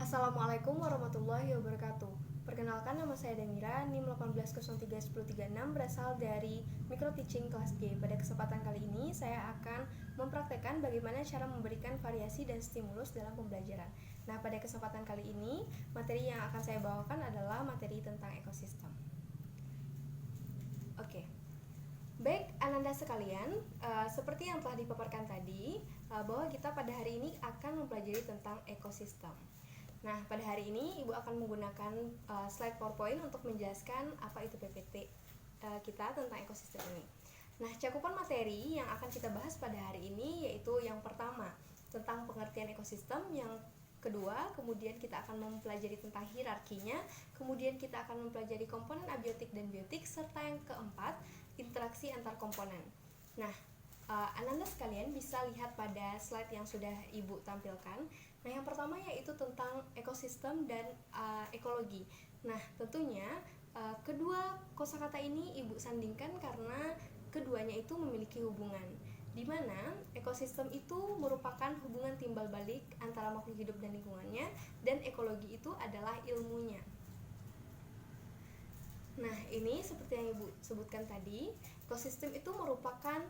Assalamualaikum warahmatullahi wabarakatuh. Perkenalkan, nama saya Damira, NIM 1803136, berasal dari Micro Teaching kelas G. Pada kesempatan kali ini, saya akan mempraktekkan bagaimana cara memberikan variasi dan stimulus dalam pembelajaran. Nah, pada kesempatan kali ini, materi yang akan saya bawakan adalah materi tentang ekosistem. Oke. Baik, Ananda sekalian, seperti yang telah dipaparkan tadi, bahwa kita pada hari ini akan mempelajari tentang ekosistem. Nah, pada hari ini Ibu akan menggunakan slide PowerPoint untuk menjelaskan apa itu PPT kita tentang ekosistem ini. Nah, cakupan materi yang akan kita bahas pada hari ini yaitu yang pertama, tentang pengertian ekosistem, yang kedua, kemudian kita akan mempelajari tentang hierarkinya, kemudian kita akan mempelajari komponen abiotik dan biotik, serta yang keempat, interaksi antar komponen. Nah, Ananda sekalian bisa lihat pada slide yang sudah Ibu tampilkan. Nah, yang pertama yaitu tentang ekosistem dan ekologi. Nah, tentunya kedua kosakata ini Ibu sandingkan karena keduanya itu memiliki hubungan, di mana ekosistem itu merupakan hubungan timbal balik antara makhluk hidup dan lingkungannya, dan ekologi itu adalah ilmunya. Nah, ini seperti yang Ibu sebutkan tadi, ekosistem itu merupakan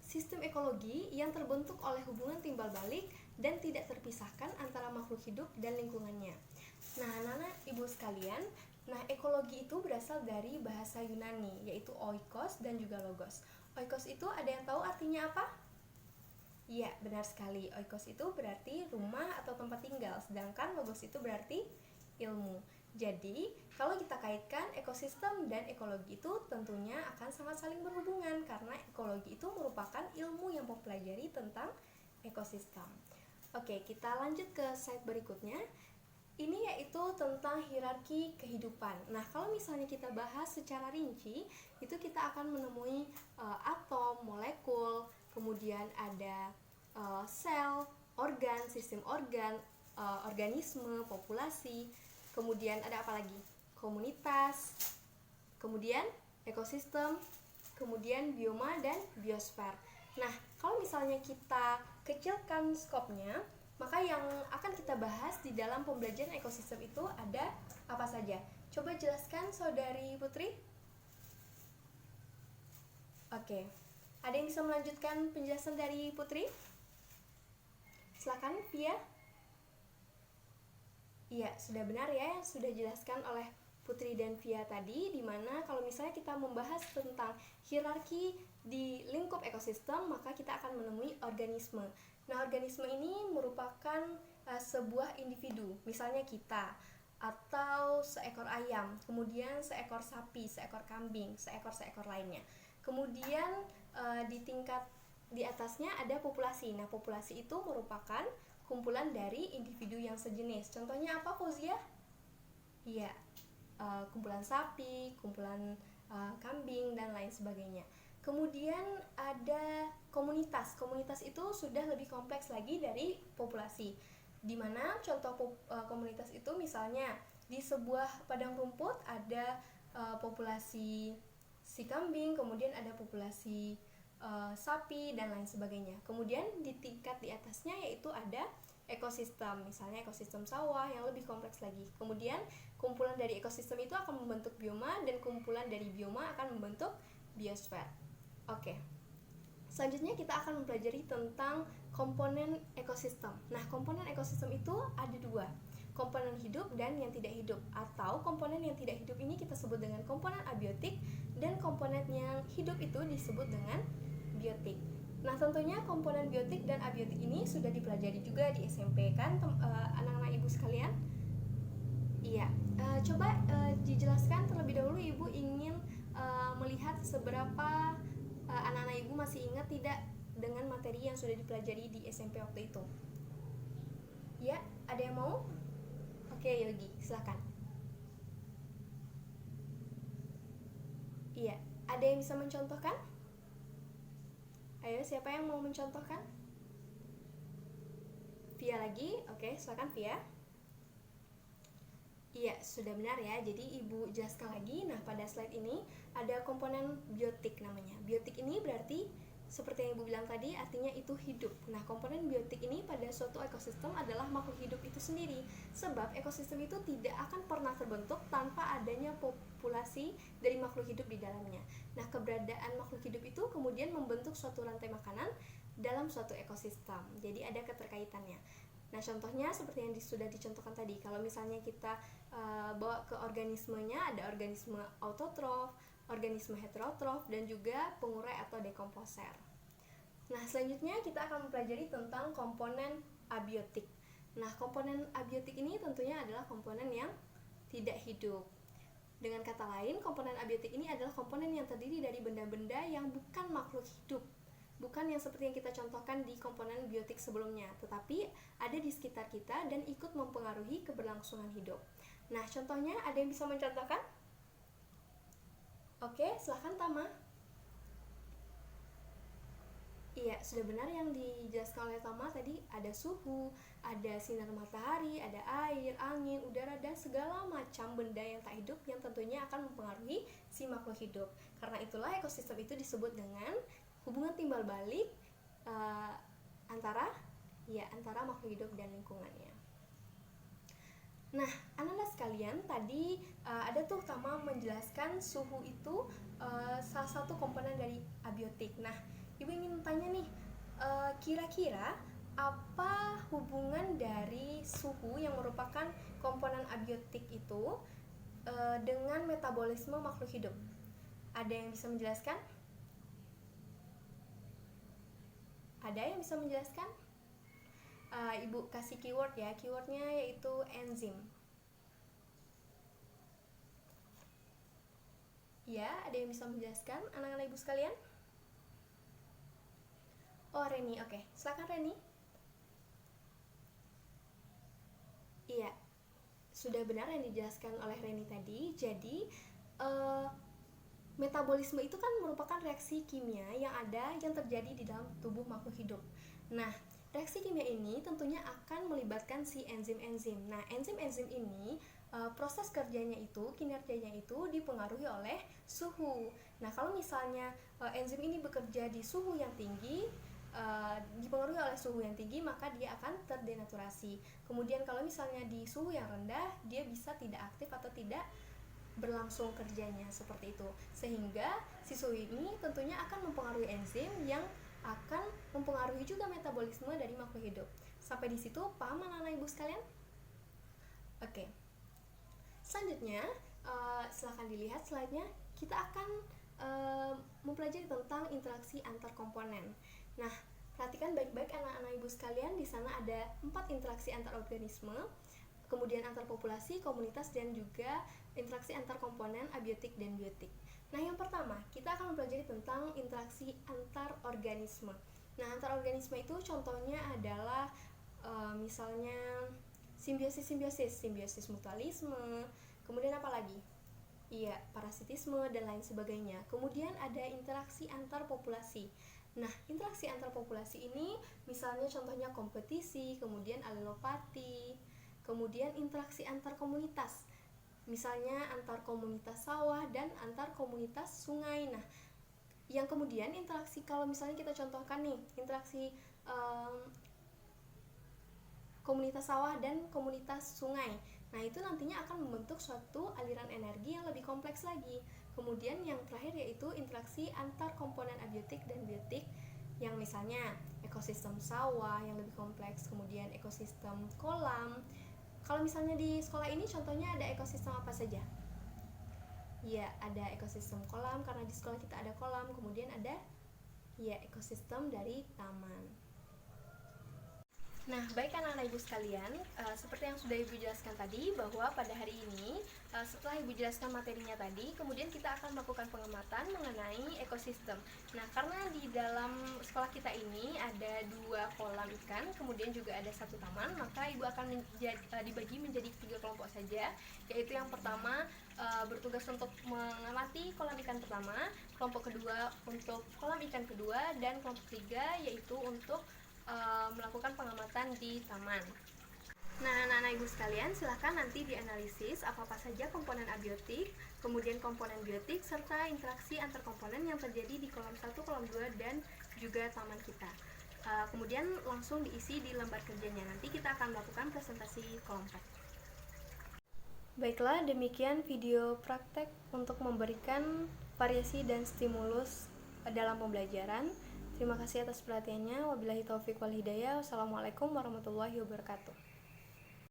sistem ekologi yang terbentuk oleh hubungan timbal balik dan tidak terpisahkan antara makhluk hidup dan lingkungannya. Nah, anak-anak Ibu sekalian, ekologi itu berasal dari bahasa Yunani, yaitu oikos dan juga logos. Oikos itu ada yang tahu artinya apa? Iya, benar sekali. Oikos itu berarti rumah atau tempat tinggal, sedangkan logos itu berarti ilmu. Jadi, kalau kita kaitkan ekosistem dan ekologi itu tentunya akan sangat saling berhubungan, karena ekologi itu merupakan ilmu yang mempelajari tentang ekosistem. Oke, kita lanjut ke slide berikutnya. Ini yaitu tentang hierarki kehidupan. Nah, kalau misalnya kita bahas secara rinci, itu kita akan menemui atom, molekul, kemudian ada sel, organ, sistem organ, organisme, populasi, kemudian ada apa lagi? Komunitas, kemudian ekosistem, kemudian bioma dan biosfer. Nah, kalau misalnya kita kecilkan skopnya, maka yang akan kita bahas di dalam pembelajaran ekosistem itu ada apa saja? Coba jelaskan, Saudari Putri. Oke, ada yang bisa melanjutkan penjelasan dari Putri? Silakan, Via. Iya, sudah benar ya yang sudah dijelaskan oleh Putri dan Via tadi, dimana kalau misalnya kita membahas tentang hierarki di lingkup ekosistem, maka kita akan menemui organisme. Nah, organisme ini merupakan sebuah individu, misalnya kita, atau seekor ayam, kemudian seekor sapi, seekor kambing, seekor lainnya. Kemudian di tingkat di atasnya ada populasi. Nah, populasi itu merupakan kumpulan dari individu yang sejenis. Contohnya apa, Fauzia? Iya, kumpulan sapi, kumpulan kambing, dan lain sebagainya. Kemudian ada komunitas. Komunitas itu sudah lebih kompleks lagi dari populasi. Di mana contoh komunitas itu misalnya di sebuah padang rumput ada populasi si kambing, kemudian ada populasi sapi, dan lain sebagainya. Kemudian di tingkat di atasnya yaitu ada ekosistem, misalnya ekosistem sawah yang lebih kompleks lagi. Kemudian kumpulan dari ekosistem itu akan membentuk bioma, dan kumpulan dari bioma akan membentuk biosfer. Oke. Selanjutnya kita akan mempelajari tentang komponen ekosistem. Nah, komponen ekosistem itu ada dua, komponen hidup dan yang tidak hidup. Atau komponen yang tidak hidup ini kita sebut dengan komponen abiotik, dan komponen yang hidup itu disebut dengan biotik. Nah, tentunya komponen biotik dan abiotik ini sudah dipelajari juga di SMP kan, anak-anak Ibu sekalian? Iya. Coba dijelaskan terlebih dahulu, Ibu ingin melihat seberapa anak-anak Ibu masih ingat tidak dengan materi yang sudah dipelajari di SMP waktu itu. Ya, ada yang mau? Oke, Yogi, silakan. Iya, ada yang bisa mencontohkan? Ayo, siapa yang mau mencontohkan? Via lagi, oke, silakan Via. Iya, sudah benar ya. Jadi Ibu jelaskan lagi. Nah, pada slide ini ada komponen biotik namanya. Biotik ini berarti seperti yang Ibu bilang tadi, artinya itu hidup. Nah, komponen biotik ini pada suatu ekosistem adalah makhluk hidup itu sendiri. Sebab ekosistem itu tidak akan pernah terbentuk tanpa adanya populasi dari makhluk hidup di dalamnya. Nah, keberadaan makhluk hidup itu kemudian membentuk suatu rantai makanan dalam suatu ekosistem. Jadi ada keterkaitannya. Nah, contohnya seperti yang sudah dicontohkan tadi. Kalau misalnya kita bawa ke organismenya, ada organisme autotrof, organisme heterotrof, dan juga pengurai atau dekomposer. Nah, selanjutnya kita akan mempelajari tentang komponen abiotik. Nah, komponen abiotik ini tentunya adalah komponen yang tidak hidup. Dengan kata lain, komponen abiotik ini adalah komponen yang terdiri dari benda-benda yang bukan makhluk hidup. Bukan yang seperti yang kita contohkan di komponen biotik sebelumnya, tetapi ada di sekitar kita dan ikut mempengaruhi keberlangsungan hidup. Nah, contohnya ada yang bisa mencontohkan? Oke, silahkan Tama. Iya, sudah benar yang dijelaskan oleh Tama tadi. Ada suhu, ada sinar matahari, ada air, angin, udara, dan segala macam benda yang tak hidup yang tentunya akan mempengaruhi si makhluk hidup. Karena itulah ekosistem itu disebut dengan hubungan timbal balik antara makhluk hidup dan lingkungannya. Nah, anak-anak sekalian, tadi ada tuh Tama menjelaskan suhu itu salah satu komponen dari abiotik. Nah, Ibu ingin tanya nih, kira-kira apa hubungan dari suhu yang merupakan komponen abiotik itu dengan metabolisme makhluk hidup? Ada yang bisa menjelaskan? Ada yang bisa menjelaskan? Ibu kasih keyword ya, keywordnya yaitu enzim. Ya, ada yang bisa menjelaskan anak-anak ibu sekalian? Oh, Reni, oke. Silakan Reni. Iya, sudah benar yang dijelaskan oleh Reni tadi. Jadi, metabolisme itu kan merupakan reaksi kimia yang terjadi di dalam tubuh makhluk hidup. Nah, reaksi kimia ini tentunya akan melibatkan si enzim-enzim. Nah, enzim-enzim ini proses kerjanya itu, kinerjanya itu dipengaruhi oleh suhu. Nah, kalau misalnya enzim ini bekerja di suhu yang tinggi, dipengaruhi oleh suhu yang tinggi, maka dia akan terdenaturasi. Kemudian kalau misalnya di suhu yang rendah, dia bisa tidak aktif atau tidak berlangsung kerjanya, seperti itu. Sehingga si suhu ini tentunya akan mempengaruhi enzim yang akan mempengaruhi juga metabolisme dari makhluk hidup. Sampai di situ paham anak-anak ibu sekalian? Oke. Selanjutnya, silahkan dilihat slide-nya. Kita akan mempelajari tentang interaksi antar komponen. Nah, perhatikan baik-baik anak-anak ibu sekalian. Di sana ada 4 interaksi antar organisme, kemudian antar populasi, komunitas, dan juga interaksi antar komponen abiotik dan biotik. Nah, yang pertama, kita akan mempelajari tentang interaksi antar organisme. Nah, antar organisme itu contohnya adalah misalnya simbiosis mutualisme, kemudian apa lagi? Iya, parasitisme dan lain sebagainya. Kemudian ada interaksi antar populasi. Nah, interaksi antar populasi ini misalnya contohnya kompetisi, kemudian alelopati, kemudian interaksi antar komunitas. Misalnya antar komunitas sawah dan antar komunitas sungai. Nah, yang kemudian interaksi, kalau misalnya kita contohkan nih, interaksi komunitas sawah dan komunitas sungai. Nah, itu nantinya akan membentuk suatu aliran energi yang lebih kompleks lagi. Kemudian yang terakhir yaitu interaksi antar komponen abiotik dan biotik, yang misalnya ekosistem sawah yang lebih kompleks, kemudian ekosistem kolam. Kalau misalnya di sekolah ini contohnya ada ekosistem apa saja? Ya, ada ekosistem kolam karena di sekolah kita ada kolam, kemudian ada ekosistem dari taman. Nah, baik anak-anak ibu sekalian, seperti yang sudah ibu jelaskan tadi, bahwa pada hari ini setelah ibu jelaskan materinya tadi, kemudian kita akan melakukan pengamatan mengenai ekosistem. Nah, karena di dalam sekolah kita ini ada 2 kolam ikan, kemudian juga ada 1 taman, maka ibu akan dibagi menjadi 3 kelompok saja, yaitu yang pertama bertugas untuk mengamati kolam ikan pertama, kelompok kedua untuk kolam ikan kedua, dan kelompok ketiga yaitu untuk melakukan pengamatan di taman. Nah, anak-anak ibu sekalian, silahkan nanti dianalisis apa-apa saja komponen abiotik, kemudian komponen biotik, serta interaksi antar komponen yang terjadi di kolam 1, kolam 2, dan juga taman kita. Kemudian langsung diisi di lembar kerjanya. Nanti kita akan melakukan presentasi kelompok. Baiklah, demikian video praktek untuk memberikan variasi dan stimulus dalam pembelajaran. Terima kasih atas perhatiannya. Wabillahi taufiq wal hidayah. Wassalamualaikum warahmatullahi wabarakatuh.